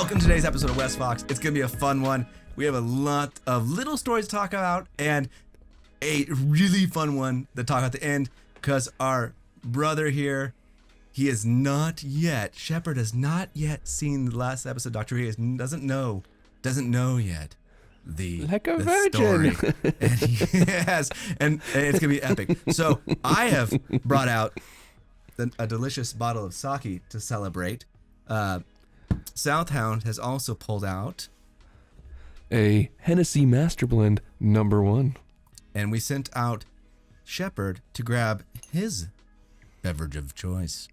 Welcome to today's episode of Westfox. It's going to be a fun one. We have a lot of little stories to talk about and a really fun one to talk at the end because our brother here, he is not yet, Shepard has not yet seen the last episode of Doctor Who. He doesn't know yet the virgin. Story. And yes, and it's going to be epic. So I have brought out a delicious bottle of sake to celebrate. Southhound has also pulled out a Hennessy Master Blend #1. And we sent out Shepard to grab his beverage of choice.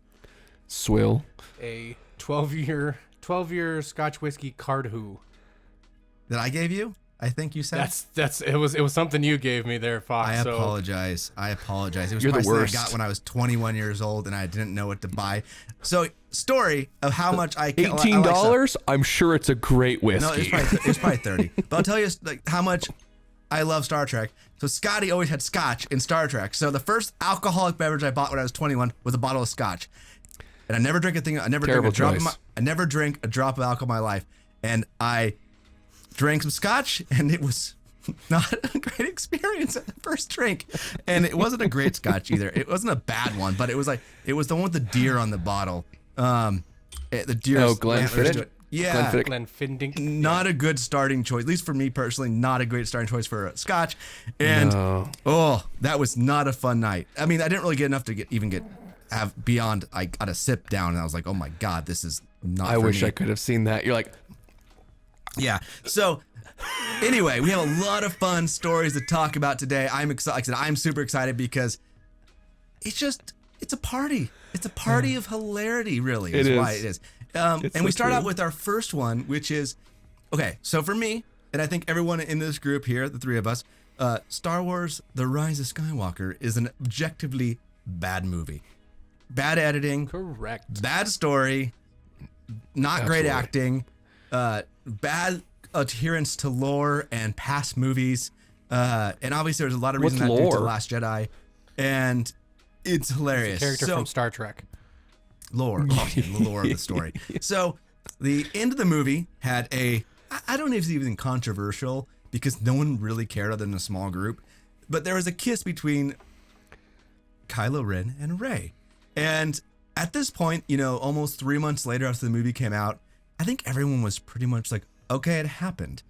Swill. A 12-year Scotch whiskey Cardhu. That I gave you? I think you said. It was something you gave me there, Fox. I apologize. It was You're the worst. I got when I was 21 years old and I didn't know what to buy. So, story of how much I can. $18? I'm sure it's a great whiskey. No, it's probably 30. But I'll tell you like how much I love Star Trek. So Scotty always had scotch in Star Trek. So the first alcoholic beverage I bought when I was 21 was a bottle of scotch. And I never drink a thing. I never drink a drop of alcohol in my life. And I drank some scotch, and it was not a great experience at the first drink. And it wasn't a great scotch either. It wasn't a bad one, but it was the one with the deer on the bottle. The deer. Oh, Glenfiddich. Yeah, Glenfiddich. Not a good starting choice, at least for me personally. Not a great starting choice for a scotch. And that was not a fun night. I mean, I didn't really get enough to have beyond. I got a sip down, and I was like, oh my god, this is not. I wish I could have seen that. You're like. Yeah. So anyway, we have a lot of fun stories to talk about today. I'm excited. Like I said, I'm super excited because it's a party. It's a party of hilarity, really. Is why it is. And we start out with our first one, which is, okay, so for me, and I think everyone in this group here, the three of us, Star Wars, The Rise of Skywalker is an objectively bad movie. Bad editing. Correct. Bad story. Not great acting. Bad adherence to lore and past movies, and obviously there's a lot of reason that due to Last Jedi, and it's hilarious. It's a character from Star Trek. Lore, the lore of the story. So the end of the movie had I don't know if it's even controversial because no one really cared other than a small group, but there was a kiss between Kylo Ren and Rey, and at this point, almost 3 months later after the movie came out, I think everyone was pretty much like, okay, it happened.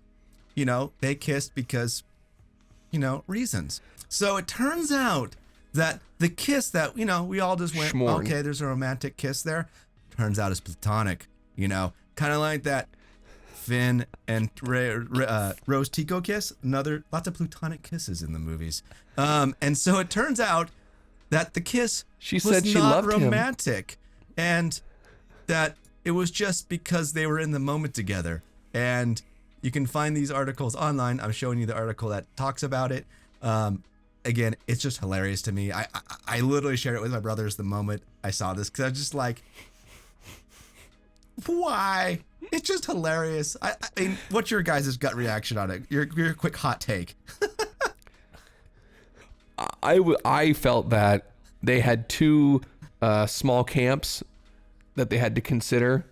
They kissed because, reasons. So it turns out that the kiss that, we all just went, okay, there's a romantic kiss there. Turns out it's platonic, kind of like that Finn and Rose Tico kiss. Lots of platonic kisses in the movies. And so it turns out that the kiss was not romantic. And that it was just because they were in the moment together. And you can find these articles online. I'm showing you the article that talks about it. Again, it's just hilarious to me. I literally shared it with my brothers the moment I saw this because I was just like, why? It's just hilarious. I mean, what's your guys' gut reaction on it? Your quick hot take. I felt that they had two small camps that they had to consider.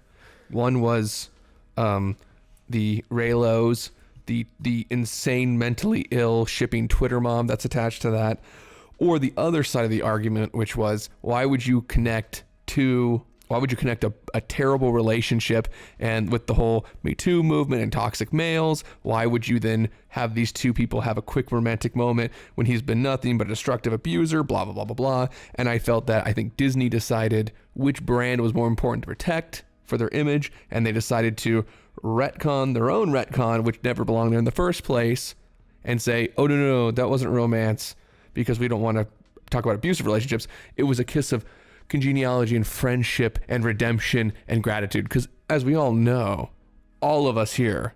One was the Raylos, the insane mentally ill shipping Twitter mom that's attached to that, or the other side of the argument, which was why would you connect a terrible relationship and with the whole Me Too movement and toxic males, why would you then have these two people have a quick romantic moment when he's been nothing but a destructive abuser, blah, blah, blah, blah, blah. And I felt that I think Disney decided which brand was more important to protect for their image, and they decided to retcon their own retcon, which never belonged there in the first place, and say, oh, no, that wasn't romance because we don't want to talk about abusive relationships. It was a kiss of congeniality and friendship and redemption and gratitude. Because as we all know, all of us here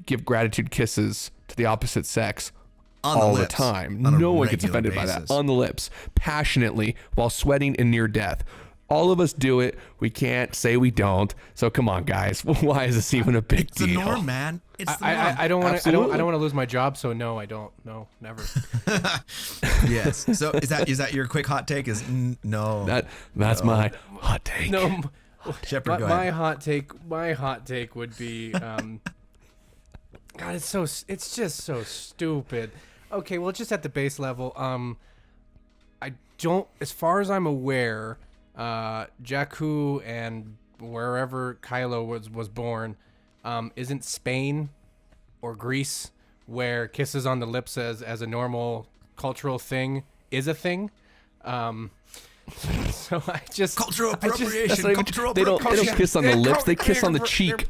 give gratitude kisses to the opposite sex all the time. No one gets offended by that. On the lips, passionately, while sweating and near death. All of us do it. We can't say we don't. So come on, guys. Why is this even a big deal? It's the norm, man. It's the norm. I don't want to lose my job. So no, I don't. No, never. Yes. So is that your quick hot take? No. That's my hot take. No, Shepard, go my ahead. hot take would be, God, it's just so stupid. Okay, well, just at the base level, I don't, as far as I'm aware, Jakku and wherever Kylo was born, isn't Spain or Greece, where kisses on the lips as a normal cultural thing is a thing. So I just Cultural appropriation. They don't kiss on the lips. They kiss on the cheek.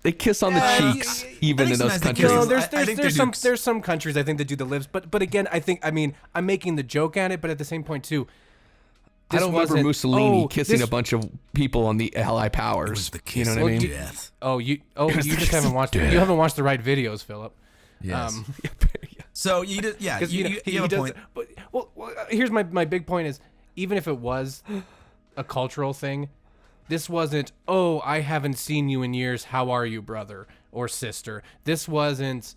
They kiss on the cheeks, even in those countries. No, I there's some countries I think that do the lips, but again, I'm making the joke at it, but at the same point too. I don't remember Mussolini kissing a bunch of people on the Allied powers. You know what I mean? Death. You just haven't watched it. You haven't watched the right videos, Philip. Yes. So you did, yeah. You have a point. But well, here's my big point is, even if it was a cultural thing, this wasn't, oh, I haven't seen you in years, how are you, brother or sister? This wasn't,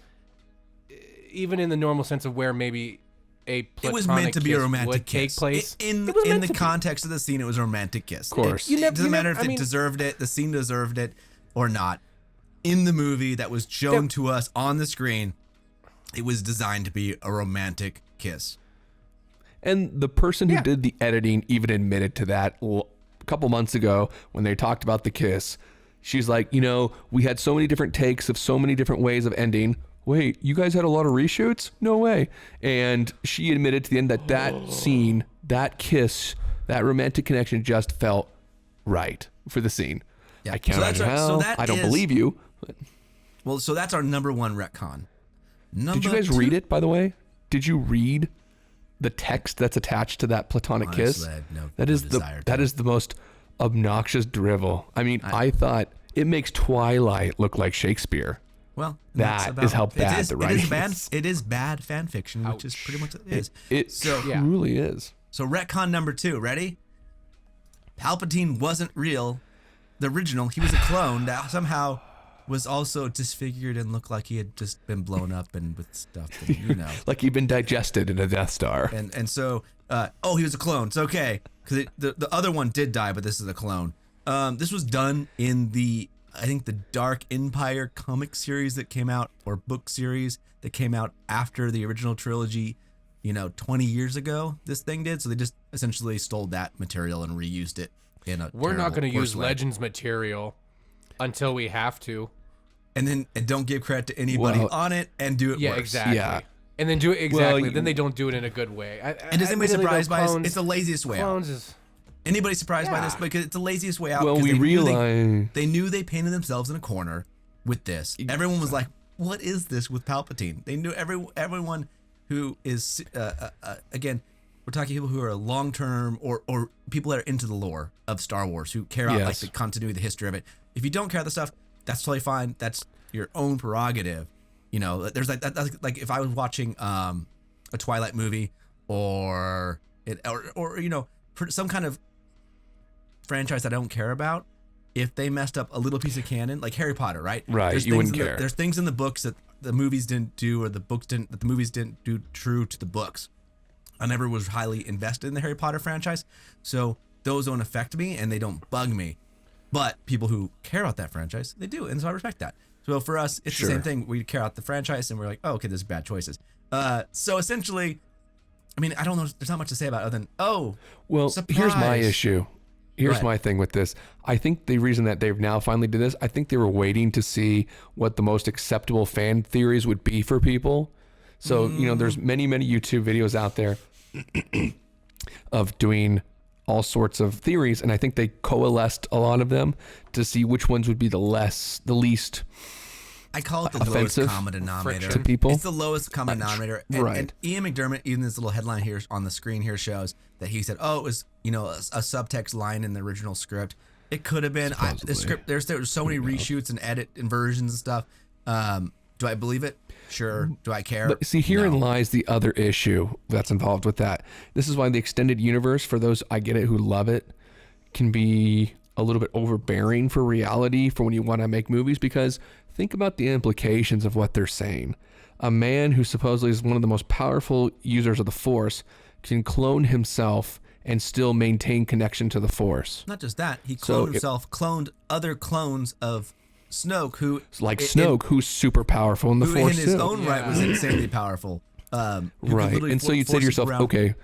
even in the normal sense of where maybe a platonic it was meant to be a kiss romantic would kiss. take place. In the context of the scene, it was a romantic kiss. Of course. It doesn't matter if it deserved it, the scene deserved it, or not. In the movie that was shown to us on the screen, it was designed to be a romantic kiss. And the person who did the editing even admitted to that a couple months ago when they talked about the kiss. She's like, we had so many different takes of so many different ways of ending. Wait, you guys had a lot of reshoots? No way. And she admitted to the end that scene, that kiss, that romantic connection just felt right for the scene. Yeah. I can't imagine how. I don't believe you. But. Well, so that's our number one retcon. Did you guys read it, by the way? Did you read the text that's attached to that platonic kiss? That is the most obnoxious drivel. I mean, I thought it makes Twilight look like Shakespeare. Well, that is how bad the writing is. It is bad fan fiction, which is pretty much what it is. It truly is. So retcon number 2, ready? Palpatine wasn't real. The original, he was a clone that somehow was also disfigured and looked like he had just been blown up and with stuff, and, like he'd been digested in a Death Star. And so, he was a clone. It's okay, because the other one did die, but this is a clone. This was done in I think the Dark Empire comic series that came out, or book series that came out after the original trilogy, 20 years ago, this thing did. So they just essentially stole that material and reused it in a We're not going to use way. Legends material until we have to. And don't give credit to anybody on it and do it worse. Exactly. Yeah. And then do it exactly. Then they don't do it in a good way. And is anybody surprised by this? It's the laziest way out. Is... Anybody surprised by this? Because it's the laziest way out. Well, we realize... They knew they painted themselves in a corner with this. Everyone was like, what is this with Palpatine? They knew everyone who is, again, we're talking people who are long-term or people that are into the lore of Star Wars, who care about like the continuity, the history of it. If you don't care about the stuff, that's totally fine. That's your own prerogative. There's that's like if I was watching a Twilight movie or for some kind of franchise that I don't care about, if they messed up a little piece of canon, like Harry Potter, right? Right, you wouldn't care. There's things in the books that the movies didn't do, or the movies didn't do true to the books. I never was highly invested in the Harry Potter franchise, so those don't affect me and they don't bug me. But people who care about that franchise, they do, and so I respect that. So for us, it's the same thing. We care about the franchise, and we're like, oh, okay, there's bad choices. So essentially, I mean, I don't know. There's not much to say about it other than, well, surprise. Here's my issue. Here's my thing with this. I think the reason that they've now finally did this, I think they were waiting to see what the most acceptable fan theories would be for people. So, there's many, many YouTube videos out there of doing all sorts of theories, and I think they coalesced a lot of them to see which ones would be the least I call it the lowest common denominator to people. It's the lowest common denominator. And Ian McDermott, even this little headline here on the screen here shows that he said, it was, a subtext line in the original script. It could have been the script. There's so many reshoots and edit and versions and stuff. Do I believe it? Sure. Do I care? But see, herein lies the other issue that's involved with that. This is why the extended universe, for those, I get it, who love it, can be a little bit overbearing for reality for when you want to make movies, because think about the implications of what they're saying. A man who supposedly is one of the most powerful users of the Force can clone himself and still maintain connection to the Force. Not just that, he cloned himself, cloned other clones of Snoke, who's super powerful in the Force in his own right was insanely powerful. Right, and so you'd say to yourself, okay,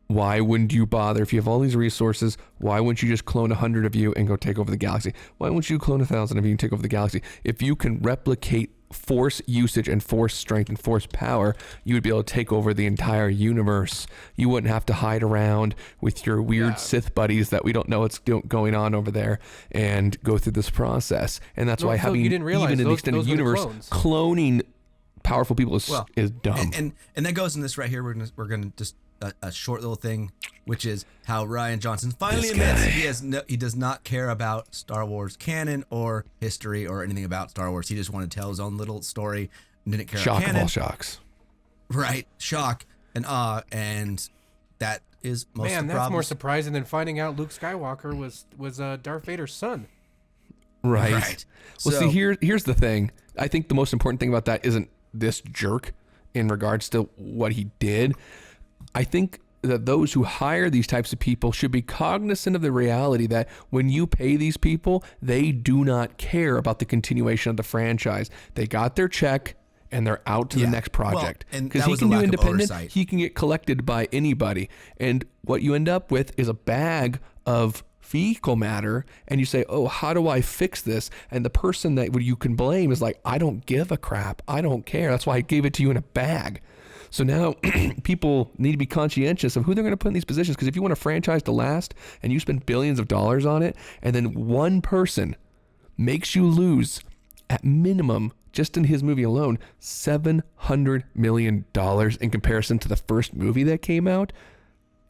why wouldn't you bother if you have all these resources? Why wouldn't you just clone 100 of you and go take over the galaxy? Why wouldn't you clone 1,000 of you and take over the galaxy? If you can replicate Force usage and Force strength and Force power, you would be able to take over the entire universe. You wouldn't have to hide around with your weird Sith buddies that we don't know what's going on over there and go through this process. And that's why having even in the extended universe, cloning powerful people is dumb. And that goes in this right here. We're gonna just a short little thing, which is how Rian Johnson finally admits he does not care about Star Wars canon or history or anything about Star Wars. He just wanted to tell his own little story and didn't care about canon. Shock of all shocks. Right. Shock and awe. And that is most of the Man, that's problems. more surprising than finding out Luke Skywalker was Darth Vader's son. Right. Well, see, here's the thing. I think the most important thing about that isn't this jerk in regards to what he did. I think that those who hire these types of people should be cognizant of the reality that when you pay these people, they do not care about the continuation of the franchise. They got their check and they're out to the next project. Because he can do independent, he can get collected by anybody. And what you end up with is a bag of fecal matter, and you say, oh, how do I fix this? And the person that you can blame is like, I don't give a crap. I don't care. That's why I gave it to you in a bag. So now people need to be conscientious of who they're going to put in these positions, because if you want a franchise to last and you spend billions of dollars on it, and then one person makes you lose at minimum, just in his movie alone, $700 million in comparison to the first movie that came out,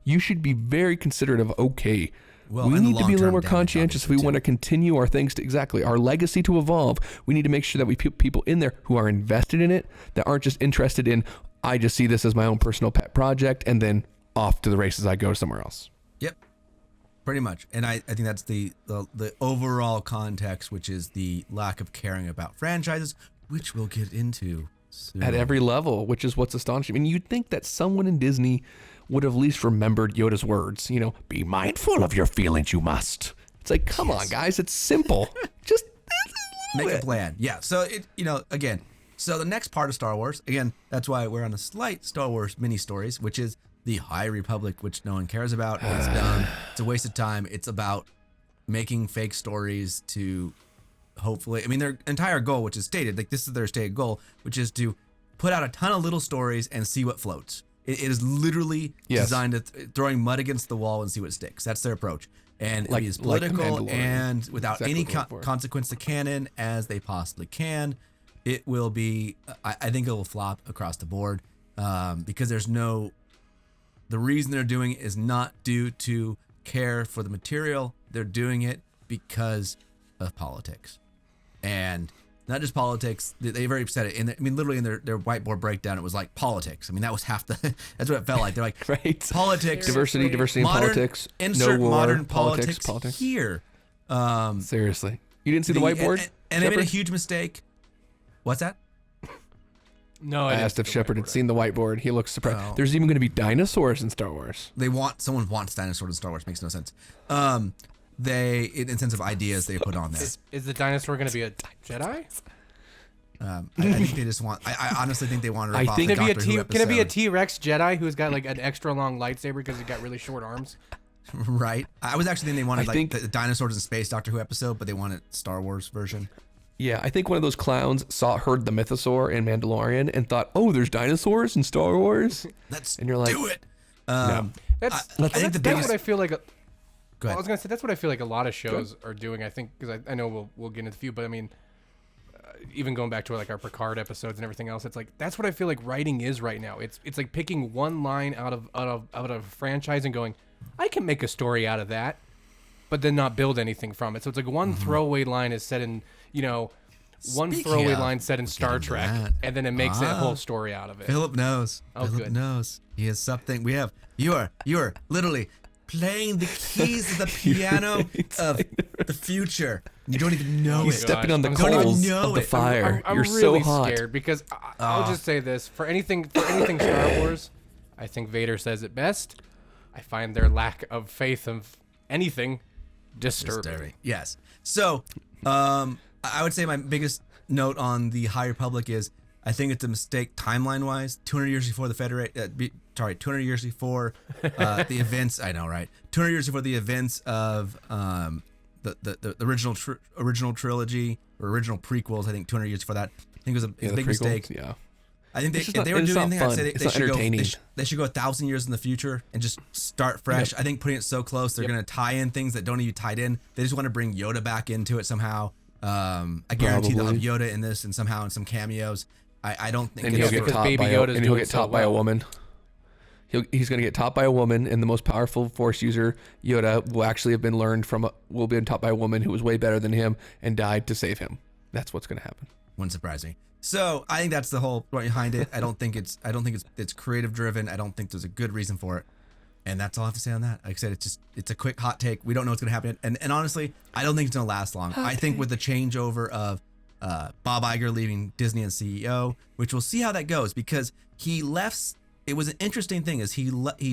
you should be very considerate of, okay, we need to be a little more conscientious if we want to continue our things our legacy to evolve. We need to make sure that we put people in there who are invested in it, that aren't just interested in, I just see this as my own personal pet project, and then off to the races I go somewhere else. Yep, pretty much. And I think that's the overall context, which is the lack of caring about franchises, which we'll get into soon. At every level, which is what's astonishing. I mean, you'd think that someone in Disney would have at least remembered Yoda's words, be mindful of your feelings, you must. It's like, come on, guys, it's simple. Just make a plan. Yeah, so again, so the next part of Star Wars, again, that's why we're on a slight Star Wars mini stories, which is the High Republic, which no one cares about. It's dumb. It's a waste of time. It's about making fake stories to hopefully, their entire goal, which is stated, like this is their stated goal, which is to put out a ton of little stories and see what floats. It is literally designed to throwing mud against the wall and see what sticks. That's their approach. And it is political and without any consequence to canon as they possibly can. It will be, I think it will flop across the board because the reason they're doing it is not due to care for the material. They're doing it because of politics. And not just politics, they've already said it. Literally in their whiteboard breakdown, it was like politics. That was half that's what it felt like. They're like, right. Politics. Diversity in politics. Insert no war, modern politics here. Seriously. You didn't see the whiteboard? And they made a huge mistake. What's that? No, I asked if Shepard had seen the whiteboard. He looks surprised. Oh. There's even going to be dinosaurs in Star Wars. Someone wants dinosaurs in Star Wars. Makes no sense. In sense of ideas they put on there. Is the dinosaur going to be a Jedi? I think they just want. I honestly think they want to. Can it be a T-Rex Jedi who's got like an extra long lightsaber because he's got really short arms? Right. I was actually thinking they wanted the dinosaurs in space Doctor Who episode, but they wanted Star Wars version. Yeah, I think one of those clowns heard the mythosaur in Mandalorian and thought, "Oh, there's dinosaurs in Star Wars." And you're like, do it. No. That's what I feel like. I was gonna say that's what I feel like a lot of shows are doing. I think because I know we'll get into a few, but even going back to like our Picard episodes and everything else, it's like that's what I feel like writing is right now. It's like picking one line out of a franchise and going, I can make a story out of that, but then not build anything from it. So it's like one throwaway line is set in, throwaway line set in Star Trek, and then it makes a whole story out of it. Philip knows. Philip knows. He has something. You are literally playing the keys of the piano of the future. You don't even know He's it. stepping on the coals of the fire. I'm You're really so hot. scared because I'll just say this: for anything Star Wars, I think Vader says it best. I find their lack of faith of anything disturbing. Yes. So, I would say my biggest note on the High Republic is I think it's a mistake timeline-wise. 200 years before the 200 years before the events. I know, right? 200 years before the events of the original trilogy or original prequels. I think 200 years before that. I think it was a big mistake. Yeah. I think if they were doing anything, I'd say they should go 1,000 years in the future and just start fresh. Yep. I think putting it so close, they're going to tie in things that don't even tied in. They just want to bring Yoda back into it somehow. I guarantee they'll have Yoda in this and somehow in some cameos. I don't think he'll get taught by a woman. He's going to get taught by a woman, and the most powerful Force user, Yoda, will actually have been taught by a woman who was way better than him and died to save him. That's what's going to happen. Wouldn't surprise me. So I think that's the whole point behind it. I don't think it's creative driven. I don't think there's a good reason for it. And that's all I have to say on that. Like I said, it's a quick hot take. We don't know what's going to happen. And honestly, I don't think it's going to last long. I think with the changeover of Bob Iger leaving Disney as CEO, which we'll see how that goes, because he left. It was an interesting thing is he left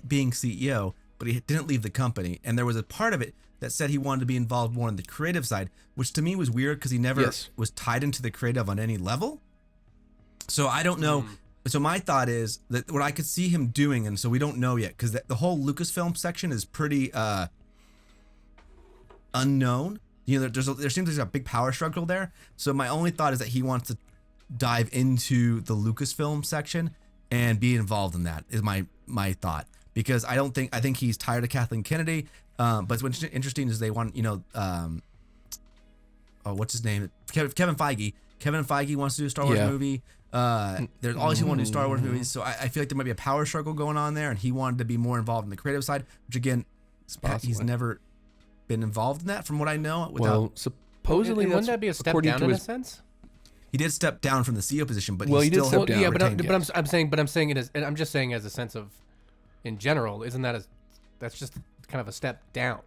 being CEO, but he didn't leave the company. And there was a part of it that said he wanted to be involved more on the creative side, which to me was weird because he never was tied into the creative on any level. So I don't know. So my thought is that what I could see him doing, and so we don't know yet, because the whole Lucasfilm section is pretty unknown. You know, there seems like a big power struggle there. So my only thought is that he wants to dive into the Lucasfilm section and be involved in that. Is my thought, because I think he's tired of Kathleen Kennedy. But what's interesting is they want, what's his name? Kevin Feige. Kevin Feige wants to do a Star Wars movie. There's always want to do Star Wars movies. So I feel like there might be a power struggle going on there, and he wanted to be more involved in the creative side, which again, he's never been involved in that from what I know. Well, supposedly wouldn't that be a step down in a sense? He did step down from the CEO position, but he still step down. Yeah, I'm saying it as, and I'm just saying as a sense of, in general, isn't that that's just kind of a step down?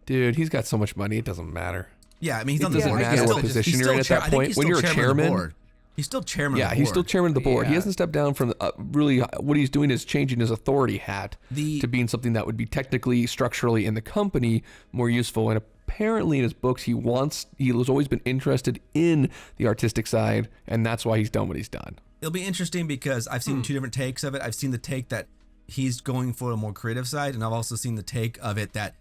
Dude, he's got so much money, it doesn't matter. Yeah, I mean, he's it doesn't matter what position you're in at that point. When you're a chairman, he's still chairman. Yeah, he's still chairman of the board. He hasn't stepped down from really. What he's doing is changing his authority hat to being something that would be technically, structurally in the company more useful. And apparently, in his books, he has always been interested in the artistic side, and that's why he's done what he's done. It'll be interesting because I've seen two different takes of it. I've seen the take that he's going for a more creative side, and I've also seen the take of it that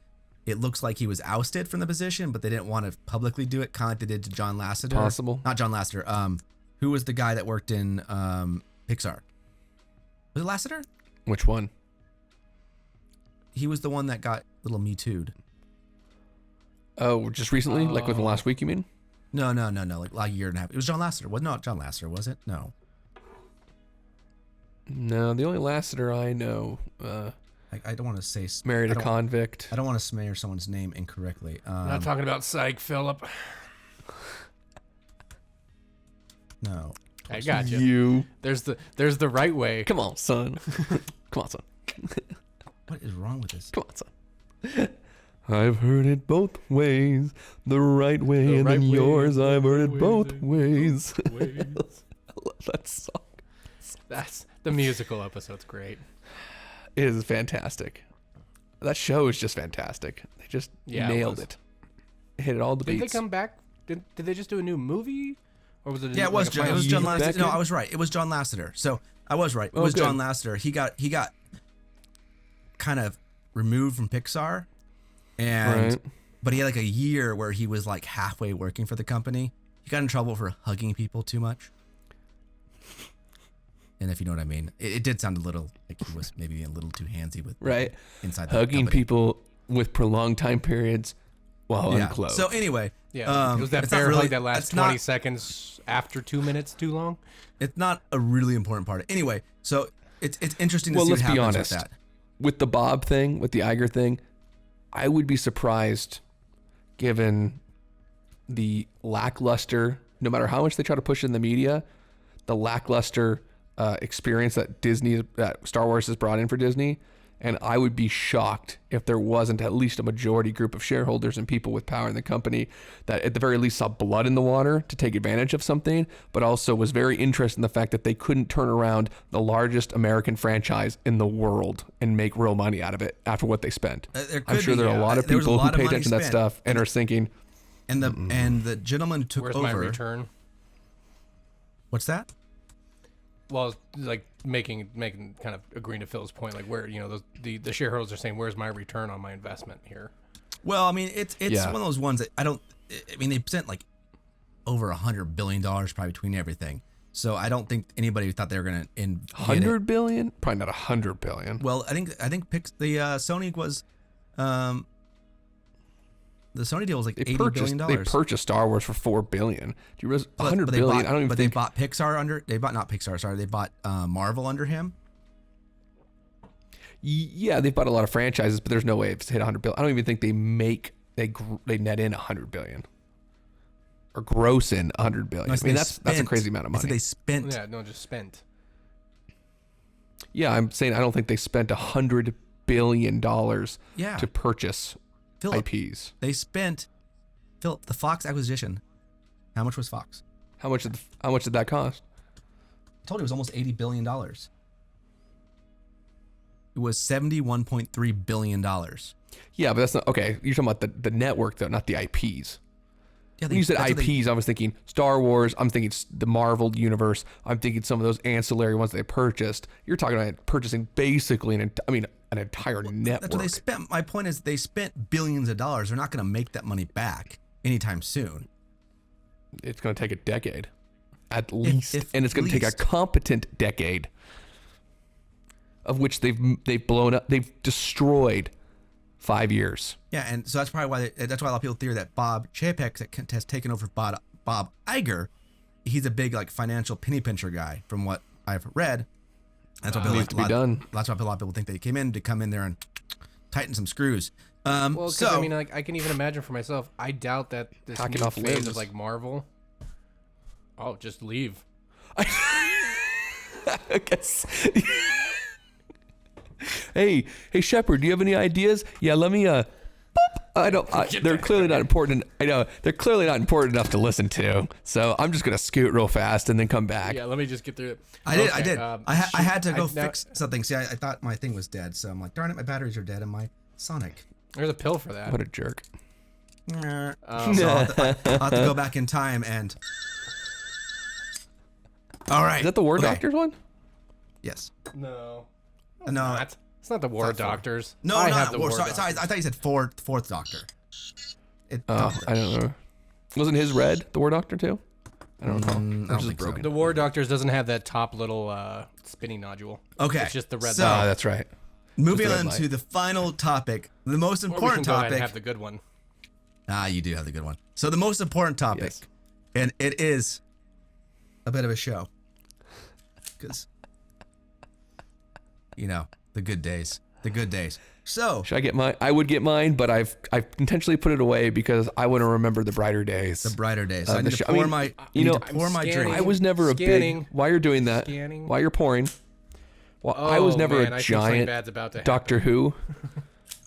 it looks like he was ousted from the position, but they didn't want to publicly do it, kind of like they did to John Lasseter. Possible. Not John Lasseter. Who was the guy that worked in Pixar? Was it Lasseter? Which one? He was the one that got little Me Too'd. Oh, just recently? Like within the last week, you mean? No. Like a year and a half. It was John Lasseter. Well, not John Lasseter, was it? No. No, the only Lasseter I know. I don't want to say married a convict. I don't want to smear someone's name incorrectly. I'm not talking about Psych, Philip. No. I got you. There's the right way. Come on, son. Come on, son. What is wrong with this? Come on, son. I've heard it both ways. The right way and then yours. I've heard it both ways. I love that song. That's the musical episode's great. It is fantastic. That show is just fantastic. They just nailed it. Hit it all the beats. Did they come back? Did they just do a new movie? Or was it? Yeah, it was John Lasseter. No, I was right. It was John Lasseter. So I was right. It was John Lasseter. He got kind of removed from Pixar, but he had like a year where he was like halfway working for the company. He got in trouble for hugging people too much. And if you know what I mean, it did sound a little like he was maybe a little too handsy with inside the hugging company. People with prolonged time periods while unclothed. So anyway, it was that bear hug that lasts 20 seconds after 2 minutes too long. It's not a really important part. Anyway, so it's interesting to see what happens with that. With the Bob thing, with the Iger thing, I would be surprised, given the lackluster, no matter how much they try to push it in the media, the lackluster experience that Star Wars has brought in for Disney, And I would be shocked if there wasn't at least a majority group of shareholders and people with power in the company that at the very least saw blood in the water to take advantage of something, but also was very interested in the fact that they couldn't turn around the largest American franchise in the world and make real money out of it after what they spent. I'm sure there are a lot of people who pay attention to that stuff and are thinking. And the gentleman who took over. Where's my return? What's that? Well, like making kind of agreeing to Phil's point, like where the shareholders are saying, "Where's my return on my investment here?" Well, I mean, it's one of those ones that I mean, they spent like over $100 billion probably between everything. So I don't think anybody thought they were going to 100 billion, probably not 100 billion. Well, I think Sony was. The Sony deal was like $80 billion. They purchased Star Wars for $4 billion. Do you realize $100 billion? I don't even think. They bought Pixar under. They bought not Pixar. Sorry, they bought Marvel under him. Yeah, they've bought a lot of franchises, but there's no way it's hit 100 billion. I don't even think they net in 100 billion or gross in 100 billion. No, I mean, that's a crazy amount of money. So they spent. Yeah, no, just spent. Yeah, I'm saying I don't think they spent $100 billion Yeah. to purchase IPs. They spent, Philip, the Fox acquisition. How much was Fox? How much did that cost? I told you it was almost $80 billion. It was $71.3 billion. Yeah, but that's not okay. You're talking about the network though, not the IPs. Yeah, When you said IPs, I was thinking Star Wars. I'm thinking the Marvel universe. I'm thinking some of those ancillary ones they purchased. You're talking about purchasing basically an entire network. That's what they spent. My point is they spent billions of dollars. They're not going to make that money back anytime soon. It's going to take a decade, at least, and it's going to take a competent decade, of which they've blown up. They've destroyed 5 years. Yeah, and so that's probably why that's why a lot of people theory that Bob Chapek has taken over Bob Iger. He's a big like financial penny pincher guy, from what I've read. That's why needs to be done. That's why a lot of people think they came in there and tighten some screws. Well, because I mean, like I can even imagine for myself. I doubt that this new phase of like Marvel. Oh, just leave. I guess. Hey, Shepard, do you have any ideas? Yeah, let me. They're clearly not important. I know they're clearly not important enough to listen to. So I'm just gonna scoot real fast and then come back. Yeah, let me just get through it. I did. I had to go fix something. See, I thought my thing was dead, so I'm like, darn it, my batteries are dead, and my Sonic. There's a pill for that. What a jerk. So I'll have to go back in time and. All right. Is that the War Doctors one? Yes. No. No. It's not the War Doctors. No, I not have the War Sorry, Doctors. I thought you said fourth Doctor. I don't know. Wasn't his red the War Doctor too? I don't know. I don't think so. The War Doctors doesn't have that top little spinning nodule. Okay. It's just the red. So, light. That's right. Moving on to the final topic, the most Or we important can go ahead topic. and have the good one. You do have the good one. So the most important topic, Yes. and it is a bit of a show, because the good days. So Should I get mine? I would get mine, but I've intentionally put it away because I want to remember the brighter days. the brighter days. So I the need to show- pour I mean, my. you know, pour my scanning. drink. I was never a Scanning. big. While you're doing that, Scanning. while you're pouring, I was never man, a I feel something giant bad's about to happen. Doctor Who.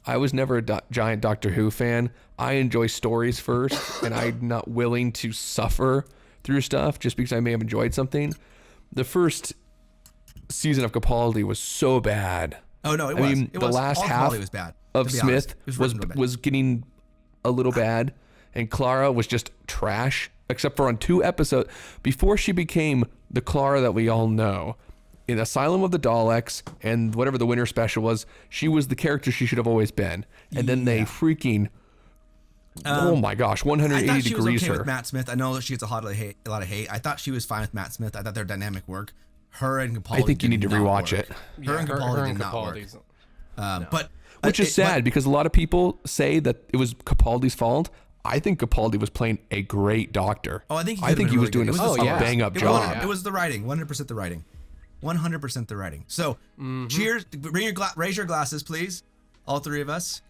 I was never a giant Doctor Who fan. I enjoy stories first, and I'm not willing to suffer through stuff just because I may have enjoyed something. The first season of Capaldi was so bad. Oh no, I mean, the last all half quality was bad. of to be Smith honest. It was really bad. was getting a little bad, and Clara was just trash, except for on 2 episodes before she became the Clara that we all know. In Asylum of the Daleks and whatever the winter special was, she was the character she should have always been. And then they freaking, oh my gosh, 180 I thought she degrees was okay her. with Matt Smith. I know that she gets a lot of hate. I thought she was fine with Matt Smith. I thought their dynamic worked. Her and Capaldi. I think you need to did not rewatch work. it. Her and Capaldi her did and not work. Capaldi's- But Which is sad because a lot of people say that it was Capaldi's fault. I think Capaldi was playing a great doctor. Oh, I think he was doing a bang up job. It was the writing, 100% the writing, 100% the writing. So, cheers! Raise your glasses, please, all 3 of us.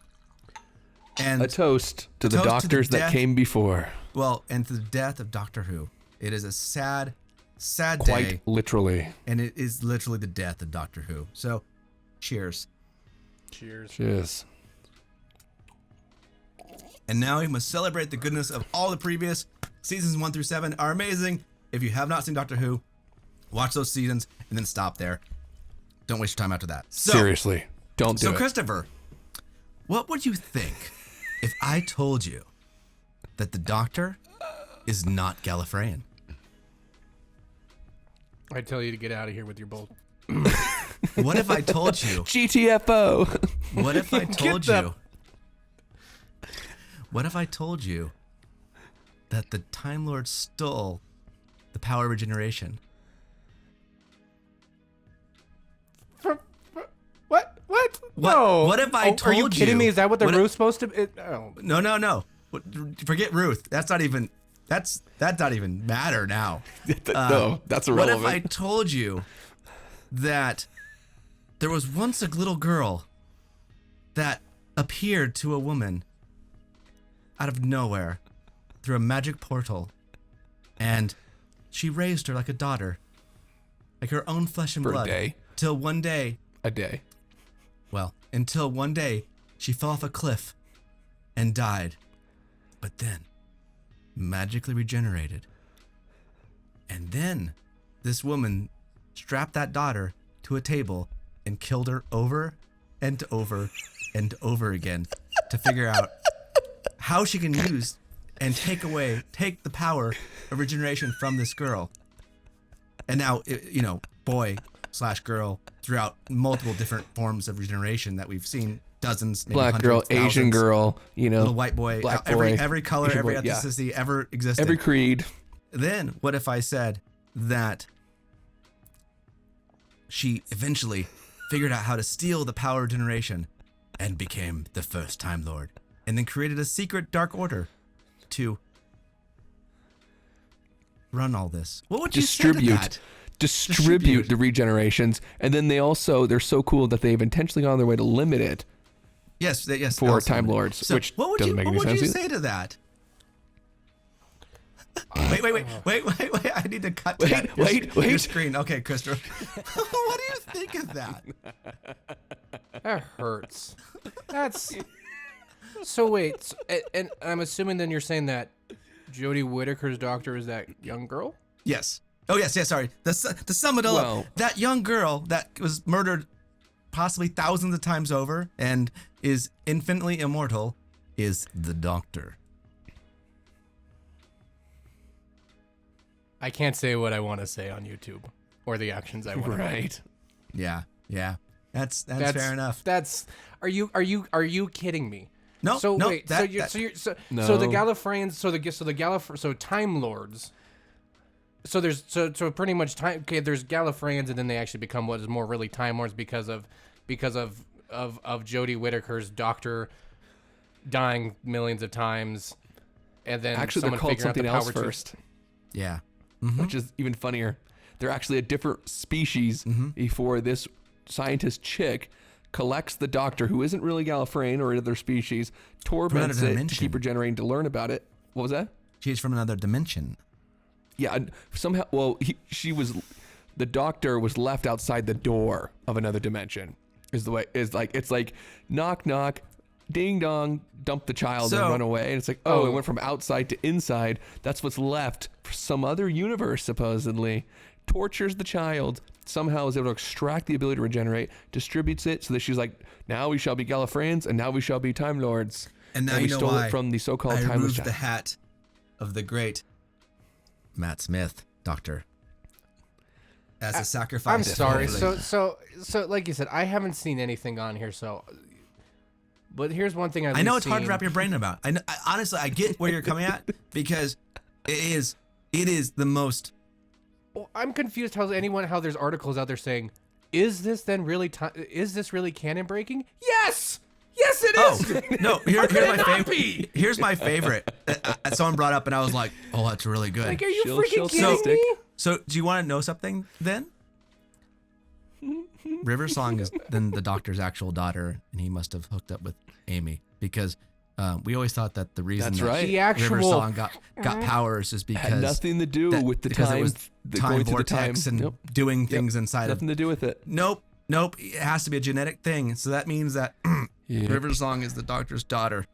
And A toast to the toast to the doctors that death. came before. well, and to the death of Doctor Who. It is a sad day, Quite literally. and it is literally the death of Doctor Who. So, cheers. Cheers. Cheers. And now we must celebrate the goodness of all the previous seasons 1 through 7 are amazing. If you have not seen Doctor Who, watch those seasons and then stop there. Don't waste your time after that. So, Seriously, don't do So it. Christopher, what would you think if I told you that the Doctor is not Gallifreyan? I tell you to get out of here with your bolt. What if I told you? GTFO. What if I told Get you? What if I told you that the Time Lord stole the power of regeneration? What? What? No. What if I Are you told kidding you- me? Is that what the what- Ruth's supposed to? Oh. No. Forget Ruth. That's not even. That not even matter now. No, that's What irrelevant. if I told you that there was once a little girl that appeared to a woman out of nowhere through a magic portal, and she raised her like a daughter, like her own flesh and For a blood, day. till one day, A day. until one day she fell off a cliff and died, but then magically regenerated. And then this woman strapped that daughter to a table and killed her over and over and over again to figure out how she can use and take the power of regeneration from this girl. And now, boy/girl throughout multiple different forms of regeneration that we've seen, dozens, maybe Black girl, hundreds, Asian thousands, girl, little white boy, black every boy, color, Asian every boy, yeah. ethnicity ever existed. every creed. Then what if I said that she eventually figured out how to steal the power of generation and became the first Time Lord, and then created a secret Dark Order to run all this? What would you say to that? Distribute the regenerations, and then they're so cool that they've intentionally gone on their way to limit it Yes, for also. Time Lords, So which what would doesn't you, make what any would sense you either. say to that? Wait! I need to cut to your screen. Okay, Christopher. What do you think of that? That hurts. That's. So wait, and I'm assuming then you're saying that Jodie Whittaker's Doctor is that young girl? Yes. Oh yes. Sorry. The sum it all Well- up. That young girl that was murdered possibly thousands of times over and is infinitely immortal is the Doctor. I can't say what I want to say on YouTube or the actions I want to make. Right. Yeah. That's fair enough. That's. Are you kidding me? No. So no, wait. that- So No. the Gallifreyans. So Time Lords. So there's so pretty much time. Okay, there's Gallifreyans, and then they actually become what is more really Time Lords because of Jodie Whittaker's Doctor dying millions of times, and then Actually, they're someone called figuring out the something else power first, Yeah. which is even funnier. They're actually a different species before this scientist chick collects the Doctor, who isn't really Gallifreyan or another species, torments another it to dimension. keep regenerating to learn about it. What was that? She's from another dimension. Yeah, and somehow. Well, the Doctor was left outside the door of another dimension. It's like knock knock, ding dong, dump the child and So- run away. And it's like, it went from outside to inside. That's what's left for some other universe supposedly. Tortures the child, somehow is able to extract the ability to regenerate, distributes it so that she's like, now we shall be Gallifreyans and now we shall be Time Lords. And now we you know stole why it from the so-called I timeless removed child. the hat of the great Matt Smith, Doctor, as a sacrifice. I'm sorry. hopefully. So like you said, I haven't seen anything on here. So, but here's one thing I know it's hard to wrap your brain about. Honestly, I get where you're coming at because it is the most. Well, I'm confused how there's articles out there saying, is this then really is this really canon breaking? Yes, it is. Oh no! Here's my favorite. Here's my favorite. Someone brought up, and I was like, "Oh, that's really good." Like, are you Chill, freaking chill, kidding stick. me? So, do you want to know something then? River Song is then the Doctor's actual daughter, and he must have hooked up with Amy because we always thought that the reason That's that right. The actual River Song got powers is because Had nothing to do with the because time, it was the time going through the vortex time. and Nope. doing things inside Nothing of. to do with it. Nope. Nope, it has to be a genetic thing. So that means that River Song is the Doctor's daughter.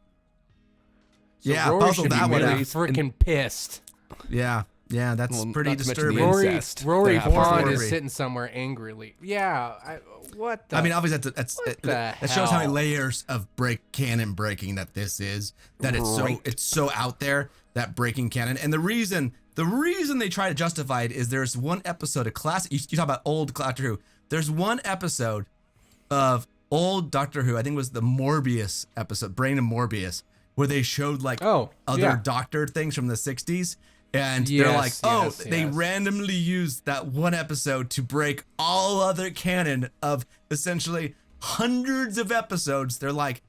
So yeah, Rory puzzle should that be one really out. freaking pissed. Yeah, that's Well, pretty not to mention the disturbing. incest Rory that happens Pond later. is sitting somewhere angrily. Yeah, what the? I mean, obviously that shows how many hell? layers of canon breaking that this is. That it's so out there, that breaking canon. And the reason they try to justify it is there's one episode of classic. You talk about old Doctor Who. There's one episode of old Doctor Who. I think it was the Morbius episode, Brain of Morbius, where they showed like other Doctor things from the 60s. And they're like, they randomly used that one episode to break all other canon of essentially hundreds of episodes. They're like,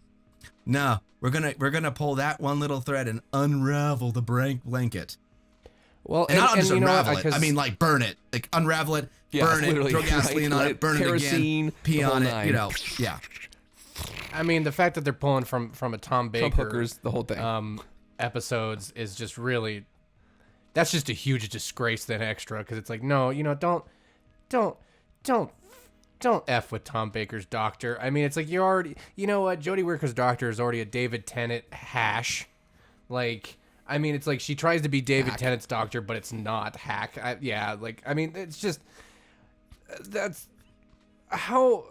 no, we're gonna pull that one little thread and unravel the blanket. Well, and not just you know unravel what, it. I mean, like burn it, like unravel it, burn it, throw gasoline on it, burn it again, pee on it. You know, yeah. I mean, the fact that they're pulling from a Tom Baker, Hookers, the whole thing, episodes is just really. That's just a huge disgrace than extra, because it's like, no, you know, don't F with Tom Baker's Doctor. I mean, it's like you're already, you know what, Jodie Whittaker's Doctor is already a David Tennant hash. Like, I mean, it's like she tries to be David Tennant's Doctor, but it's not hack. I mean, it's just, that's how,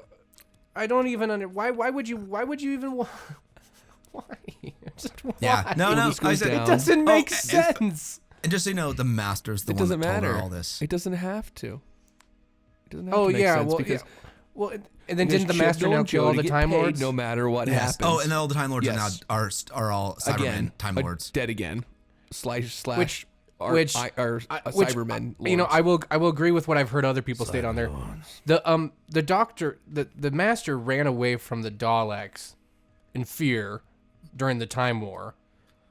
I don't even why would you even why? Just why? Yeah, no, I said it doesn't make sense. And just so you know, the Master's the one that told her all this. It doesn't have to. It doesn't have to make sense because, and then didn't the Master now kill all the Time Lords? No matter what happens. Oh, and all the Time Lords are all Cybermen Time Lords. Dead again. Slash. Which Cybermen. You know, I will agree with what I've heard other people state on there. The Doctor, the Master ran away from the Daleks in fear during the Time War.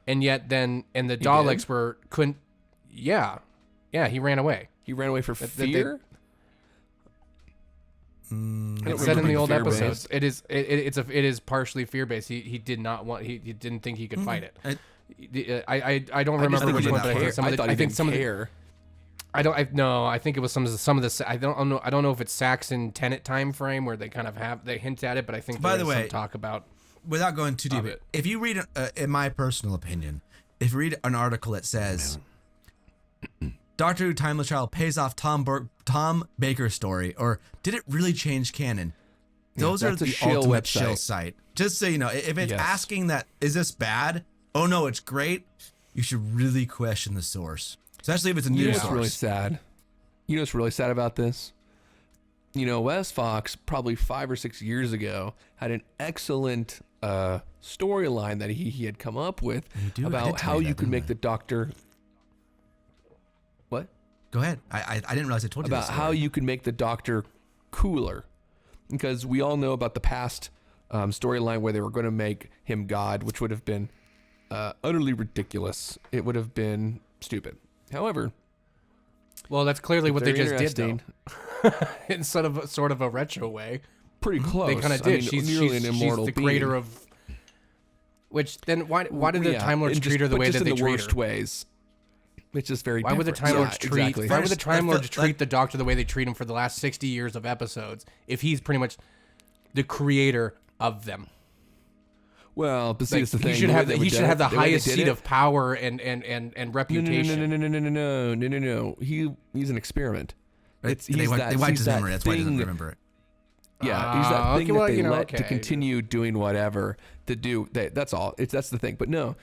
And yet then, and the Daleks couldn't. Yeah, he ran away. He ran away for fear. It said in the old episodes. It is partially fear based. He did not want. He didn't think he could fight it. I don't remember which one, but I think some of the. I think it was some of the. I don't know if it's Saxon Tenet time frame where they kind of they hint at it, but I think by the way, some talk about. Without going too deep, if you read, in my personal opinion, if you read an article that says, Doctor Who Timeless Child pays off Tom Baker's story, or did it really change canon? Those are the ultimate shill site. Just so you know, if it's asking that, is this bad? Oh no, it's great. You should really question the source, especially if it's a news source. What's really sad? You know what's really sad about this? You know, Westfox probably 5 or 6 years ago had an excellent storyline that he had come up with about how you could make the Doctor. What? Go ahead. I didn't realize I told you about how you could make the Doctor cooler, because we all know about the past storyline where they were going to make him God, which would have been utterly ridiculous. It would have been stupid. However, well, that's clearly what they just did, though. Instead of sort of a retro way. Pretty close. They kind of did. I mean, she's an immortal the creator of. Which then why did the Time Lords treat her the way that they treat her? In the worst ways. It's just very. Why would the Time Lords treat? Exactly. Why would the Time Lords treat the Doctor the way they treat him for the last 60 years of episodes? If he's pretty much the creator of them. Well, but see, that's the thing. He should have the highest seat of power and reputation. No. He's an experiment. They wiped his memory. That's why he doesn't remember it. Yeah, he's that thing that they let to continue doing whatever to do. That's all. That's the thing. But no,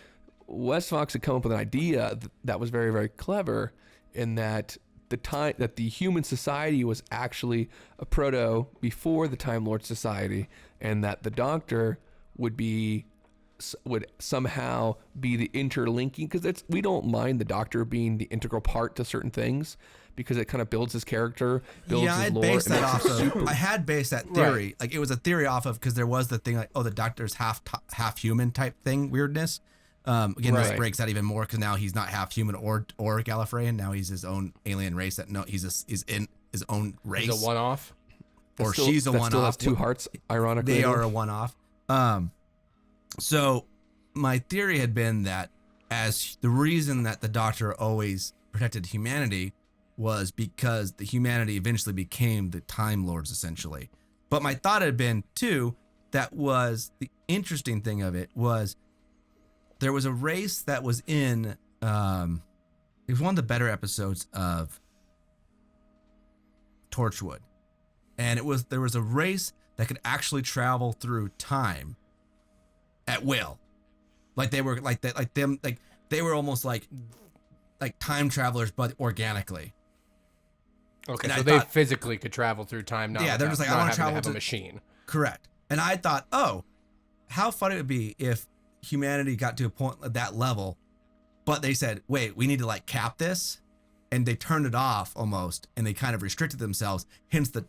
Westfox had come up with an idea that was very, very clever, in that the human society was actually a proto before the Time Lord Society, and that the Doctor would somehow be the interlinking, because we don't mind the Doctor being the integral part to certain things, because it kind of builds his character, builds his lore. I had based that theory. Right. Like, it was a theory off of, because there was the thing like, the Doctor's half human type thing, weirdness. Again, this breaks that even more, because now he's not half human or Gallifreyan. Now he's his own alien race. He's in his own race. He's a one-off, or she's a one-off. Still has two hearts. Ironically, they are a one-off. So my theory had been that as the reason that the Doctor always protected humanity was because the humanity eventually became the Time Lords, essentially. But my thought had been too, that was the interesting thing of it was there was a race that was in, it was one of the better episodes of Torchwood. And there was a race that could actually travel through time at will. Like they were they were almost like time travelers, but organically. Okay, And so I they thought- physically could travel through time. Not Yeah, they're just like, I not wanna having travel have to- a machine. Correct. And I thought, oh, how funny it would be if humanity got to a point at that level, but they said, wait, we need to like cap this. And they turned it off almost, and they kind of restricted themselves, hence the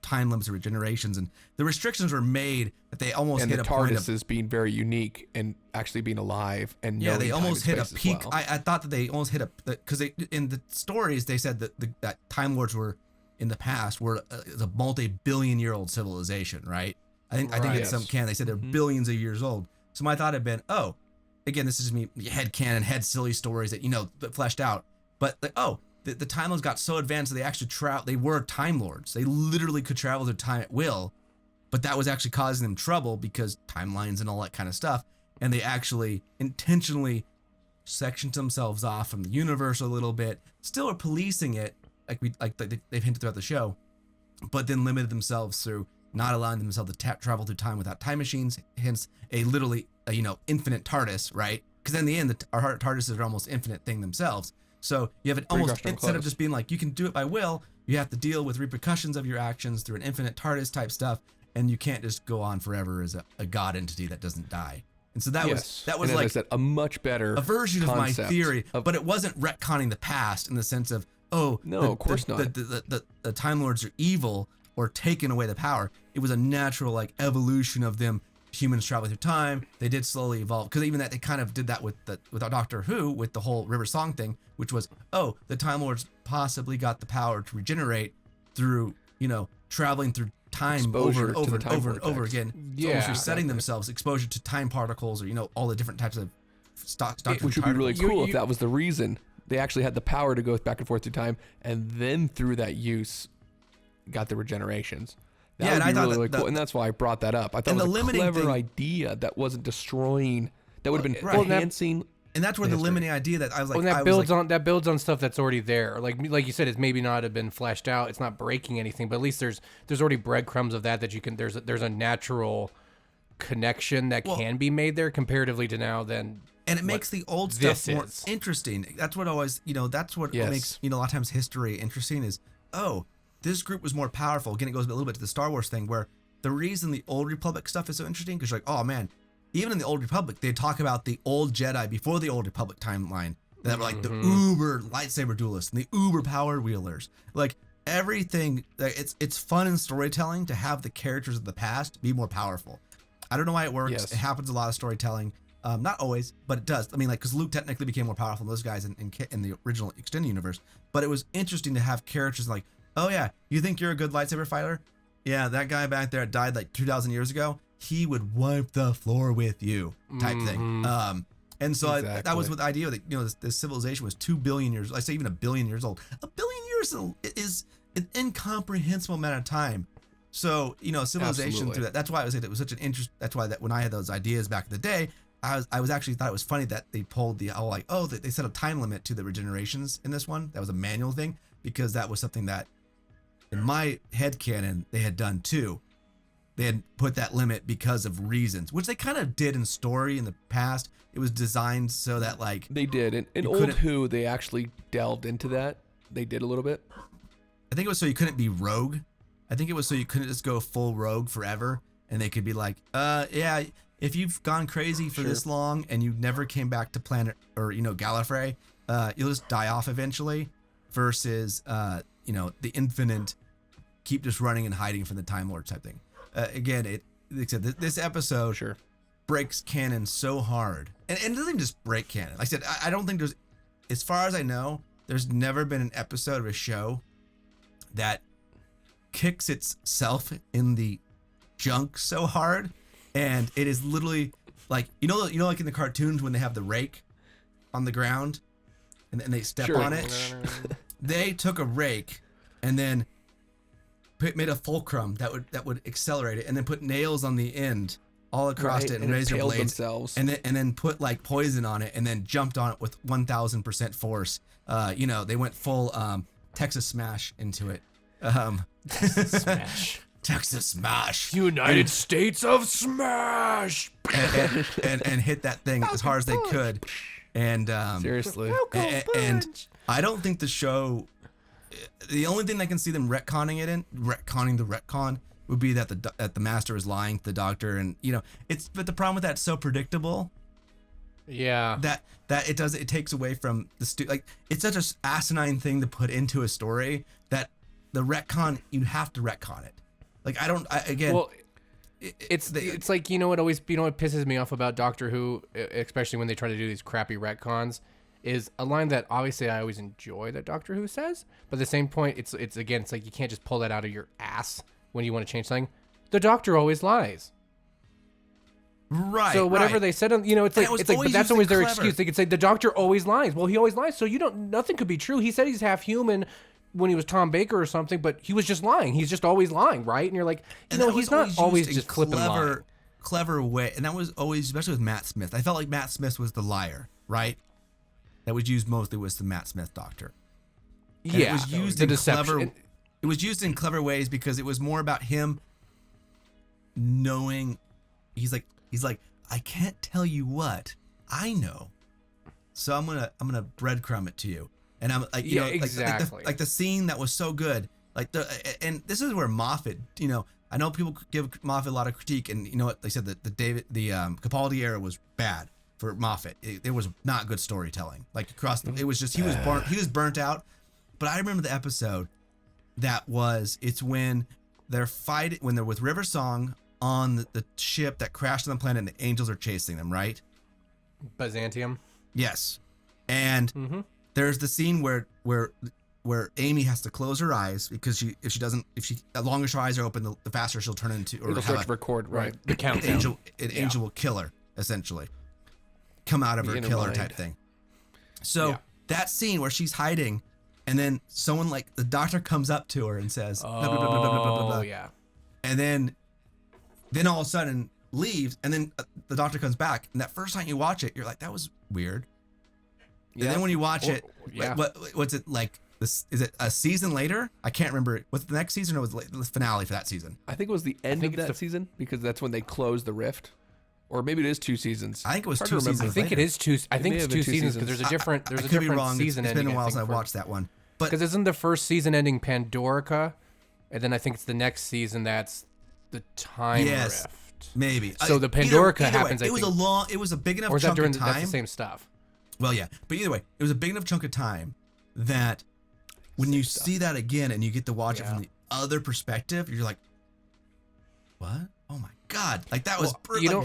time limits of regenerations. And the restrictions were made that they almost And hit the a point of, TARDIS is being very unique and actually being alive. And yeah, they knowing time almost and hit a space as peak. well. I thought that they almost hit a, because they in the stories they said that that Time Lords were in the past were a multi-billion-year-old civilization, right? I think Right. in some canon they said they're billions of years old. So my thought had been, oh, again, this is me head canon, head silly stories that that fleshed out, but like, oh, the Time Lords got so advanced that they actually they were Time Lords. They literally could travel through time at will, but that was actually causing them trouble because timelines and all that kind of stuff. And they actually intentionally sectioned themselves off from the universe a little bit. Still are policing it, like they've hinted throughout the show, but then limited themselves through not allowing themselves to travel through time without time machines. Hence, a literally infinite TARDIS, right? Because in the end, our TARDISes are almost infinite thing themselves. So you have it almost, Regression instead of close. just being like you can do it by will, you have to deal with repercussions of your actions through an infinite TARDIS type stuff, and you can't just go on forever as a god entity that doesn't die. And so that was And as I like said, a much better a version of my concept theory, of- but it wasn't retconning the past in the sense of, oh, No, of course not. The Time Lords are evil or taking away the power. It was a natural like evolution of them. Humans traveling through time. They did slowly evolve, because even that they kind of did that with Doctorwho with the whole River Song thing, which was, oh, the Time Lords possibly got the power to regenerate through traveling through time Exposure over to and the over time and over and over vortex. again. Yeah, Almost resetting exactly. themselves, exposure to time particles, or all the different types of stock Which would be really You- cool you- if that was the reason. They actually had the power to go back and forth through time, and then through that use, got the regenerations. That Yeah, would and I be thought really, that really the- cool. And that's why I brought that up. I thought And it the was a limiting clever thing- idea that wasn't destroying, that would have been Right. enhancing. And that's where the history. limiting idea that I was like, Well, and I that was builds like, on stuff that's already there. Like you said, it's maybe not have been fleshed out. It's not breaking anything, but at least there's already breadcrumbs of that you can. There's a natural connection that can be made there comparatively to now. Then and it makes the old this stuff more is. interesting. That's what always, that's what Yes. makes, a lot of times history interesting is, oh, this group was more powerful. Again, it goes a little bit to the Star Wars thing where the reason the Old Republic stuff is so interesting, because you're like, oh man, even in the Old Republic, they talk about the old Jedi before the Old Republic timeline that were like the uber lightsaber duelists and the uber power wielders. Like everything, like, it's fun in storytelling to have the characters of the past be more powerful. I don't know why it works. Yes. It happens a lot of storytelling. Not always, but it does. I mean, like, because Luke technically became more powerful than those guys in the original extended universe. But it was interesting to have characters like, oh yeah, you think you're a good lightsaber fighter? Yeah, that guy back there died like 2,000 years ago. He would wipe the floor with you, type thing. And so that was Exactly. what the idea that this civilization was 2 billion years. I say even 1 billion years old. 1 billion years old is an incomprehensible amount of time. So civilization Absolutely. through that. That's why I was saying it was such an interest. That's why that when I had those ideas back in the day, I was actually thought it was funny that they pulled the whole like, oh, they set a time limit to the regenerations in this one. That was a manual thing, because that was something that in my head canon they had done too. They had put that limit because of reasons, which they kind of did in story in the past. It was designed so that like They did. In You Old couldn't- Who, they actually delved into that. They did a little bit. I think it was so you couldn't be rogue. I think it was so you couldn't just go full rogue forever, and they could be like, yeah, if you've gone crazy for this long and you never came back to planet or Gallifrey, you'll just die off eventually. Versus the infinite, keep just running and hiding from the Time Lord type thing. Again, like I said, this episode Sure. breaks canon so hard, and it doesn't even just break canon. Like I said, I don't think there's, as far as I know, there's never been an episode of a show that kicks itself in the junk so hard, and it is literally like like in the cartoons when they have the rake on the ground and they step Sure. on it. They took a rake and then made a fulcrum that would accelerate it, and then put nails on the end all across it, and razor impaled blades, themselves. and then put like poison on it, and then jumped on it with 1,000% force. They went full Texas Smash into it. Smash. Texas Smash. United States of Smash. and hit that thing as hard as they could. And Seriously. and I don't think the show. The only thing I can see them retconning the retcon would be that the master is lying to the doctor, and but the problem with that, it's so predictable. Yeah. That it takes away from the it's such a asinine thing to put into a story that the retcon, you have to retcon it. It's like, what pisses me off about Doctor Who, especially when they try to do these crappy retcons, is a line that obviously I always enjoy that Doctor Who says, but at the same point, it's like you can't just pull that out of your ass when you want to change something. The Doctor always lies. Right. So whatever they said, but that's always their excuse. They could say the Doctor always lies. Well, he always lies, so nothing could be true. He said he's half human when he was Tom Baker or something, but he was just lying. He's just always lying, right? And you're like, he's not always just clipping lying. Clever way, and that was always, especially with Matt Smith. I felt like Matt Smith was the liar, right? That was used mostly was the Matt Smith Doctor. And yeah, it was used in clever. It was used in clever ways because it was more about him knowing. He's like, I can't tell you what I know, so I'm gonna breadcrumb it to you. And I'm like, exactly. Like the scene that was so good, and this is where Moffat, I know people give Moffat a lot of critique, and you know what they said, that the Capaldi era was bad for Moffat. It was not good storytelling. Like it was just he was burnt out. But I remember the episode it's when they're fighting, when they're with River Song on the ship that crashed on the planet, and the angels are chasing them, right? Byzantium. Yes, and there's the scene where Amy has to close her eyes because the longer her eyes are open, the faster she'll turn into, or it'll start to record, right? The countdown. Angel will kill her, essentially. Come out of her, kill her type thing. So that scene where she's hiding, and then someone like the doctor comes up to her and says, blah, blah, blah, blah, blah, blah, blah, blah. Yeah. And then all of a sudden leaves, and then the doctor comes back, and that first time you watch it, you're like, that was weird. Yeah. And then when you watch it, what's it like? Is it a season later? I can't remember. Was it the next season, or was it the finale for that season? I think it was the end of that season, because that's when they closed the rift. Or maybe it is 2 seasons. I think it was 2 seasons. I think it is 2. I think it's 2 seasons because there's a different season ending. It's been a while since I watched that one. Because isn't the first season ending Pandorica, and then I think it's the next season that's the time rift. Maybe. So the Pandorica happens. It was a big enough or is that chunk during of time. That's the same stuff. Well, yeah, but either way, it was a big enough chunk of time that when you see that again and you get to watch it from the other perspective, you're like, what? Oh my God! Like that was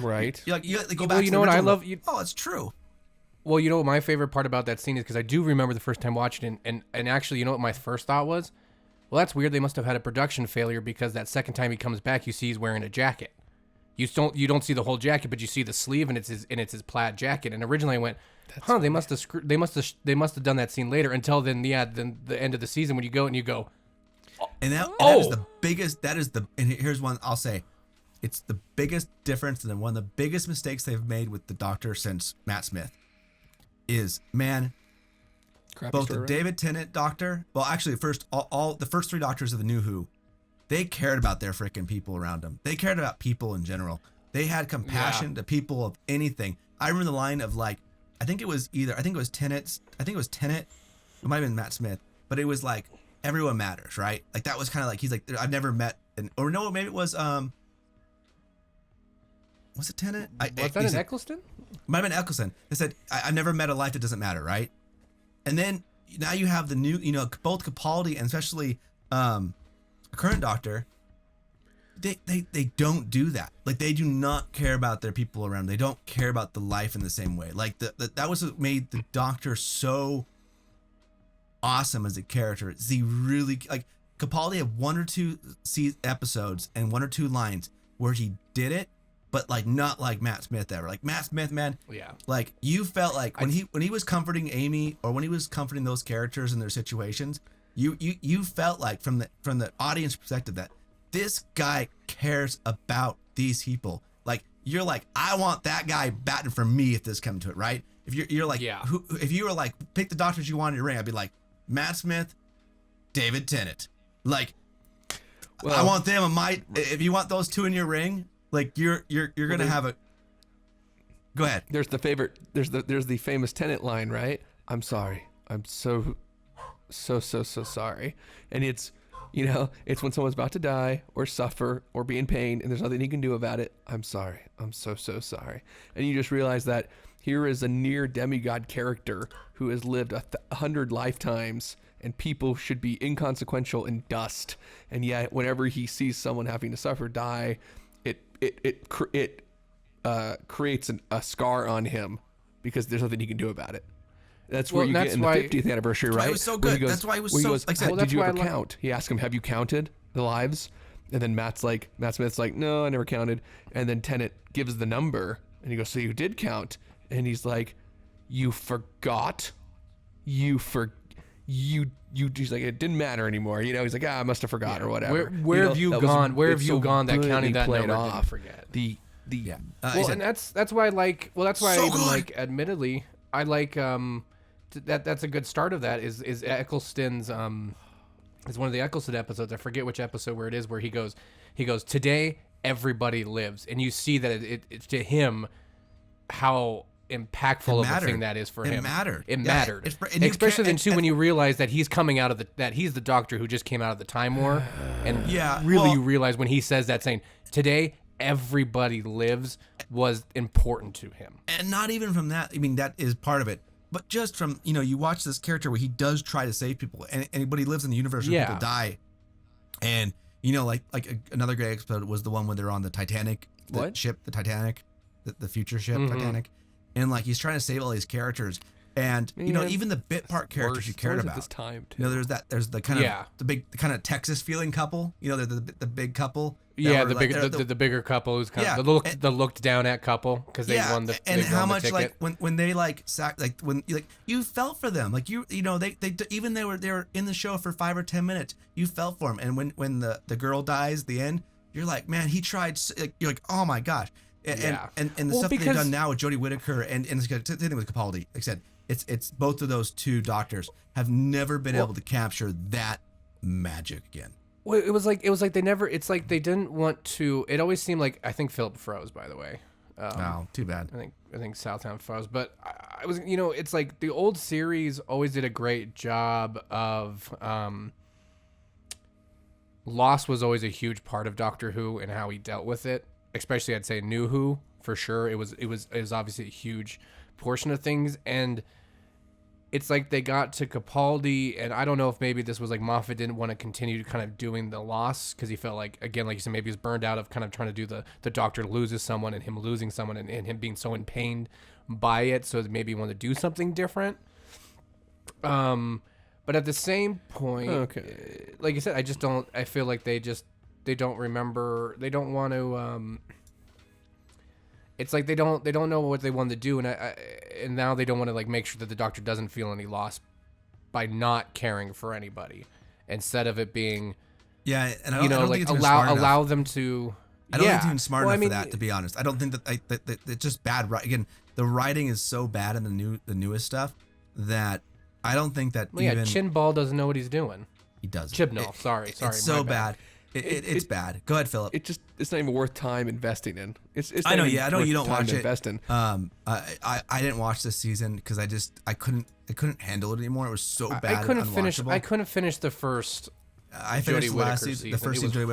right. You go back. Well, you know what I love? Oh, it's true. Well, you know what my favorite part about that scene is, because I do remember the first time watching it, and actually, you know what my first thought was? Well, that's weird. They must have had a production failure, because that second time he comes back, you see he's wearing a jacket. You don't see the whole jacket, but you see the sleeve, and it's his plaid jacket. And originally I went, they must have done that scene later. Until then, then the end of the season when you go and you go, and that is the biggest. And here's one I'll say, it's the biggest difference, and one of the biggest mistakes they've made with the Doctor since Matt Smith is, man, both the David Tennant Doctor, well, actually, the first 3 Doctors of the New Who, they cared about their freaking people around them. They cared about people in general. They had compassion to people of anything. I remember the line of like, I think it was Tennant. It might have been Matt Smith, but it was like, everyone matters, right? Like that was kind of like, he's like, I've never met, maybe it was, was it Tennant? Was that in Eccleston? Might have been Eccleston. They said, I've never met a life that doesn't matter, right? And then now you have the new, both Capaldi and especially current Doctor, they don't do that. Like they do not care about their people around. They don't care about the life in the same way. Like that was what made the Doctor so awesome as a character. He really, like, Capaldi had 1 or 2 episodes and 1 or 2 lines where he did it, but like not like Matt Smith ever. Like Matt Smith, man, like you felt like when he was comforting Amy, or when he was comforting those characters in their situations, You felt like from the audience perspective that this guy cares about these people. Like you're like, I want that guy batting for me if this comes to it, right? If you're like, if you were like, pick the doctors you want in your ring, I'd be like, Matt Smith, David Tennant. Like, I want them. If you want those two in your ring, like you're gonna have a. Go ahead. There's the famous Tennant line, right? I'm sorry. I'm so sorry. And it's, it's when someone's about to die or suffer or be in pain and there's nothing he can do about it. I'm sorry. I'm so sorry. And you just realize that here is a near demigod character who has lived 100 lifetimes and people should be inconsequential and dust. And yet whenever he sees someone having to suffer, die, it creates a scar on him because there's nothing he can do about it. That's where you get in the 50th anniversary, right? It was so good. That's why it was so. Goes, did you ever count? He asked him, "Have you counted the lives?" And then Matt Smith's like, "No, I never counted." And then Tennant gives the number, and he goes, "So you did count?" And he's like, "You forgot? He's like, it didn't matter anymore. He's like, I must have forgot or whatever. Where have you gone? Where have you gone that counting that number didn't forget? And that's why I like. Well, that's why I even like. Admittedly, I like. That's a good start of that. Is Eccleston's is one of the Eccleston episodes. I forget which episode where it is where he goes. Today everybody lives, and you see that it's to him how impactful of a thing that is for him. It mattered. Especially then too when you realize that he's coming out of that he's the Doctor who just came out of the Time War, and you realize when he says that saying today everybody lives was important to him. And not even from that. I mean, that is part of it. But just from, you watch this character where he does try to save people, and he lives in the universe where people die. And, like another great episode was the one where they're on the Titanic, the Titanic, the future ship, Titanic. And like, he's trying to save all these characters. And, even the bit part characters you cared about. This time too. There's the kind of, the kind of Texas feeling couple, they're the big couple. Yeah, the bigger couple who's kind of the looked down at couple because they won the and how much ticket. like when they when you felt for them, like they even they were in the show for 5 or 10 minutes, you felt for them. And when the girl dies at the end, you're like, man, he tried. You're like, oh my gosh. And the stuff that they've done now with Jodie Whittaker and the same thing with Capaldi, like I said, it's both of those two doctors have never been able to capture that magic again. Well, it was like they never. It's like they didn't want to. It always seemed like I think Philip froze. By the way, too bad. I think Southtown froze, but I was it's like the old series always did a great job of. Loss was always a huge part of Doctor Who and how he dealt with it. Especially, I'd say New Who for sure. It was obviously a huge portion of things, and it's like they got to Capaldi, and I don't know if maybe this was like Moffat didn't want to continue kind of doing the loss because he felt like, again, like you said, maybe he was burned out of kind of trying to do the Doctor loses someone and him losing someone and him being so in pain by it, so maybe he wanted to do something different. But at the same point, like I said, I feel like they don't remember, they don't want to, it's like they don't know what they want to do, and now they don't want to like make sure that the Doctor doesn't feel any loss by not caring for anybody, instead of it being, and I don't think it's allow them to. I don't think it's even smart enough for that, to be honest. I don't think that it's just bad. Again, the writing is so bad in the newest stuff that I don't think that even Chinball doesn't know what he's doing. He doesn't. Chibnall, sorry. It's so bad. It's bad. Go ahead, Philip. It's not even worth time investing in. I know you don't watch it. I didn't watch this season because I couldn't handle it anymore. It was so bad. I couldn't finish the first. I finished the last season. The first season,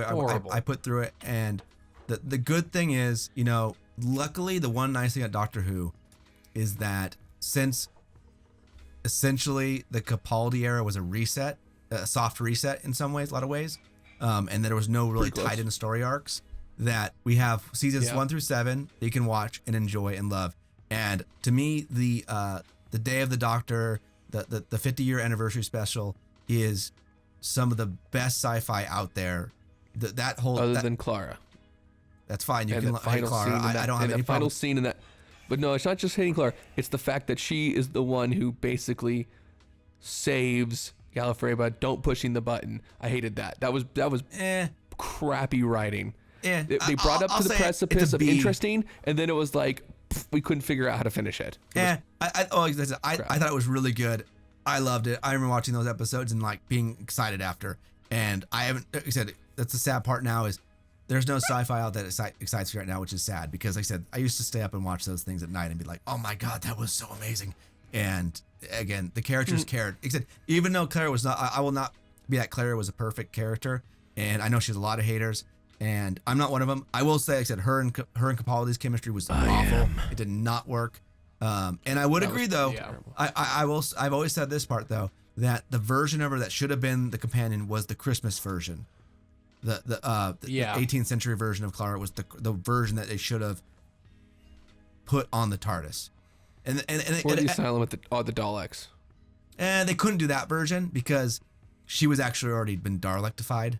I put through it, and the good thing is, luckily the one nice thing at Doctor Who is that since essentially the Capaldi era was a soft reset in some ways, a lot of ways. And there was no really tied in story arcs, that we have seasons 1 through 7 that you can watch and enjoy and love. And to me, the Day of the Doctor, the 50-year anniversary special is some of the best sci-fi out there. That whole other than Clara. That's fine. You can hate Clara. I don't have any final scene in that. But no, it's not just hating Clara. It's the fact that she is the one who basically saves Gallifrey, don't pushing the button. I hated that. That was crappy writing. They brought up to the precipice of interesting, and then it was like we couldn't figure out how to finish it. I thought it was really good. I loved it. I remember watching those episodes and like being excited after. And I haven't, like I said, that's the sad part now is there's no sci-fi out that excites me right now, which is sad because, like I said, I used to stay up and watch those things at night and be like, oh my God, that was so amazing. And again, the characters cared. Like I said, even though Clara was not, I will not be that Clara was a perfect character. And I know she has a lot of haters. And I'm not one of them. I will say, like I said, her and Capaldi's chemistry was awful. It did not work. And I would agree, though. Yeah. I've always said this part though, that the version of her that should have been the companion was the Christmas version. The 18th century version of Clara was the version that they should have put on the TARDIS. And the asylum with the Daleks. And they couldn't do that version because she was actually already been Dalektified.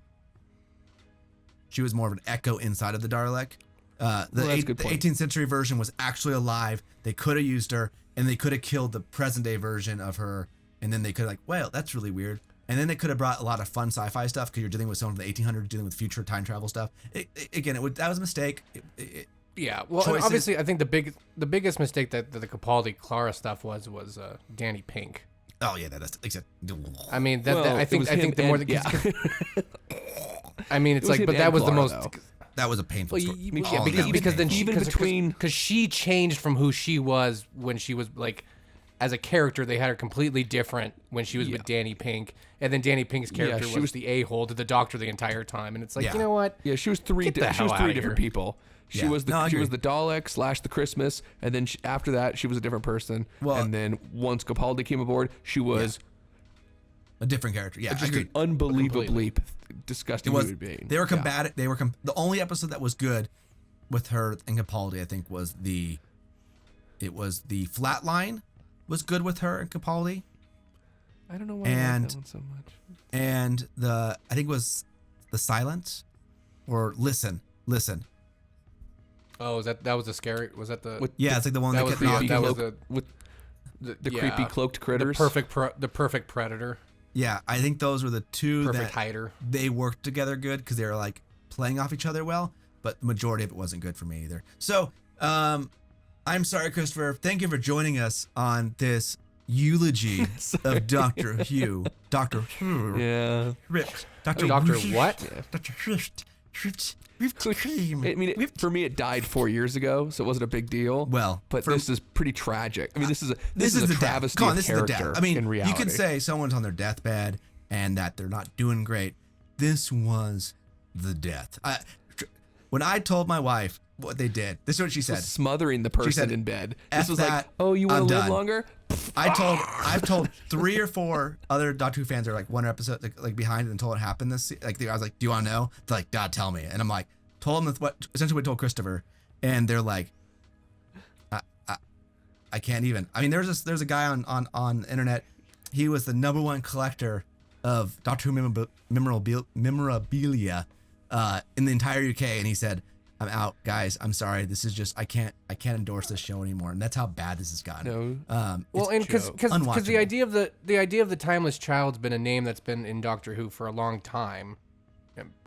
She was more of an echo inside of the Dalek. The 18th century version was actually alive. They could have used her, and they could have killed the present day version of her, and then they could have well, that's really weird. And then they could have brought a lot of fun sci-fi stuff because you're dealing with someone from the 1800s, dealing with future time travel stuff. That was a mistake. Obviously, I think the biggest mistake that the Capaldi Clara stuff was Danny Pink. Oh yeah, that's except. I mean, I think the more I mean, it's like, but that was the most. That was a painful story. Because she changed from who she was when she was like, as a character, they had her completely different when she was with Danny Pink, and then Danny Pink's character was the a-hole to the Doctor the entire time, and it's like, you know what? Yeah, she was three different people. She was the Dalek / the Christmas, and then after that, she was a different person. Well, and then once Capaldi came aboard, she was a different character. Yeah, just an unbelievably disgusting human being. They were combative. They were the only episode that was good with her and Capaldi, I think, was the Flatline was good with her and Capaldi. I don't know why I like that one so much. And I think it was the Silence or Listen. Oh, that was the scary? Was that the? It's like the one that kept knocking. That was the creepy cloaked critters. The perfect predator. Yeah, I think those were the two perfect hider. They worked together good because they were like playing off each other well, but the majority of it wasn't good for me either. So, I'm sorry, Christopher. Thank you for joining us on this eulogy of Doctor Who. Doctor Who. Yeah. Doctor what? Doctor I mean, for me, it died 4 years ago, so it wasn't a big deal. Well, but this is pretty tragic. I mean, this is a travesty of character. I mean, in reality. You can say someone's on their deathbed and that they're not doing great. This was the death. When I told my wife what they did, this is what she said: smothering the person in bed. This was like, oh, you want to live longer? I've told 3 or 4 other Doctor Who fans are like one episode like behind until it happened. I was like, do you want to know? They're like, God, tell me. And I'm like, told them essentially what I told Christopher, and they're like, I can't even. I mean, there's a guy on the internet. He was the #1 collector of Doctor Who memorabilia in the entire UK, and he said, I'm out, guys. I'm sorry. This is just I can't endorse this show anymore, and that's how bad this has gotten. No. Well, and because the idea of the Timeless Child's been a name that's been in Doctor Who for a long time,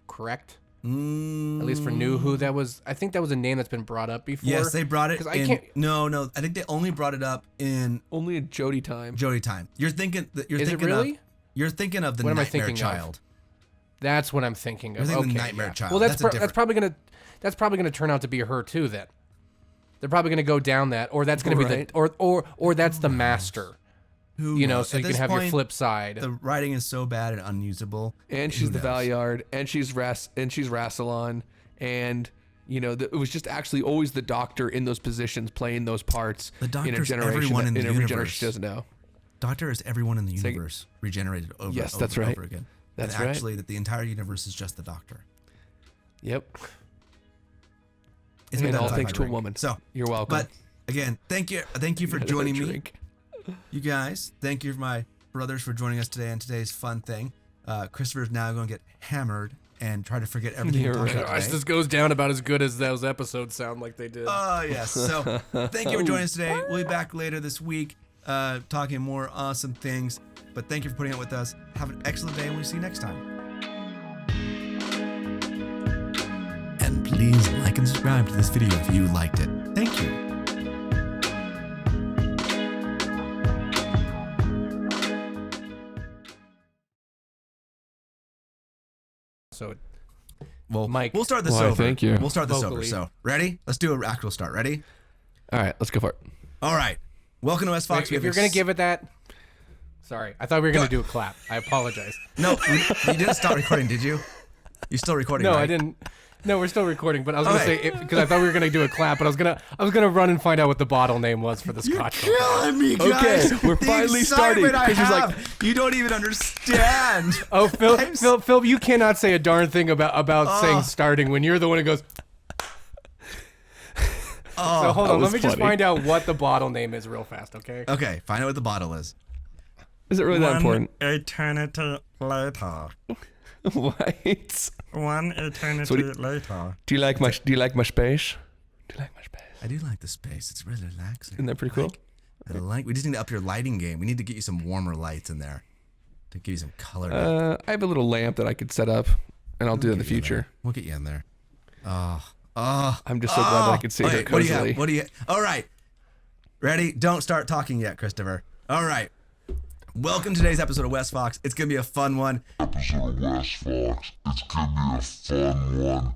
correct? At least for New Who, I think that was a name that's been brought up before. Yes, they brought it. No. I think they only brought it up in Jodie time. Jodie time. You're thinking that Is it really? You're thinking of the Nightmare Child. That's what I'm thinking of. You're thinking the Nightmare Child. Well, that's probably gonna turn out to be her too. Then they're probably gonna go down that, or that's gonna be or that's the Master. So you can have your flip side. The writing is so bad and unusable. And she's the Valyard, and she's Rassilon, and it was just actually always the Doctor in those positions playing those parts. The Doctor's everyone in the universe. Generation doesn't know. Doctor is everyone in the universe regenerated over and over again. That's and actually that the entire universe is just the Doctor. Yep. It's and all thanks to a woman. So you're welcome. But again, thank you for joining me. You guys, thank you, my brothers, for joining us today on today's fun thing. Christopher's now going to get hammered and try to forget everything we talked about today. This goes down about as good as those episodes sound like they did. Oh, yes. So thank you for joining us today. We'll be back later this week talking more awesome things. But thank you for putting up with us. Have an excellent day, and we'll see you next time. And please like and subscribe to this video if you liked it. Thank you. So, Well, Mike. we'll start this Why, over. thank you. We'll start this over. Vocally. So, ready? Let's do an actual start. Ready? All right, let's go for it. All right. Welcome to Westfox. if you're going to give it that... Sorry, I thought we were going to do a clap. I apologize. No, you didn't stop recording, did you? You're still recording, No, right? I didn't. No, we're still recording, but I was going to Okay. say, because I thought we were going to do a clap, but I was gonna run and find out what the bottle name was for the Scotch. Killing me, guys. Okay, we're The finally starting. excitement I 'Cause she's like- have, you don't even understand. Oh, Phil, you cannot say a darn thing about saying starting when you're the one who goes... So hold on, was let me just funny. find out what the bottle name is real fast, okay? Okay, find out what the bottle is. Is it really that important? Eternity later. What? One eternity later. Do you like my space? Do you like my space? I do like the space. It's really relaxing. Isn't that pretty cool? I like. We just need to up your lighting game. We need to get you some warmer lights in there to give you some color. I have a little lamp that I could set up, and I'll do it in the future. We'll get you in there. I'm just so glad that I could sit here Okay, what do you cozily. have? What do you? All right, ready? Don't start talking yet, Christopher. All right. Welcome to today's episode of Westfox. It's gonna be a fun one. Episode of Westfox. It's gonna be a fun one.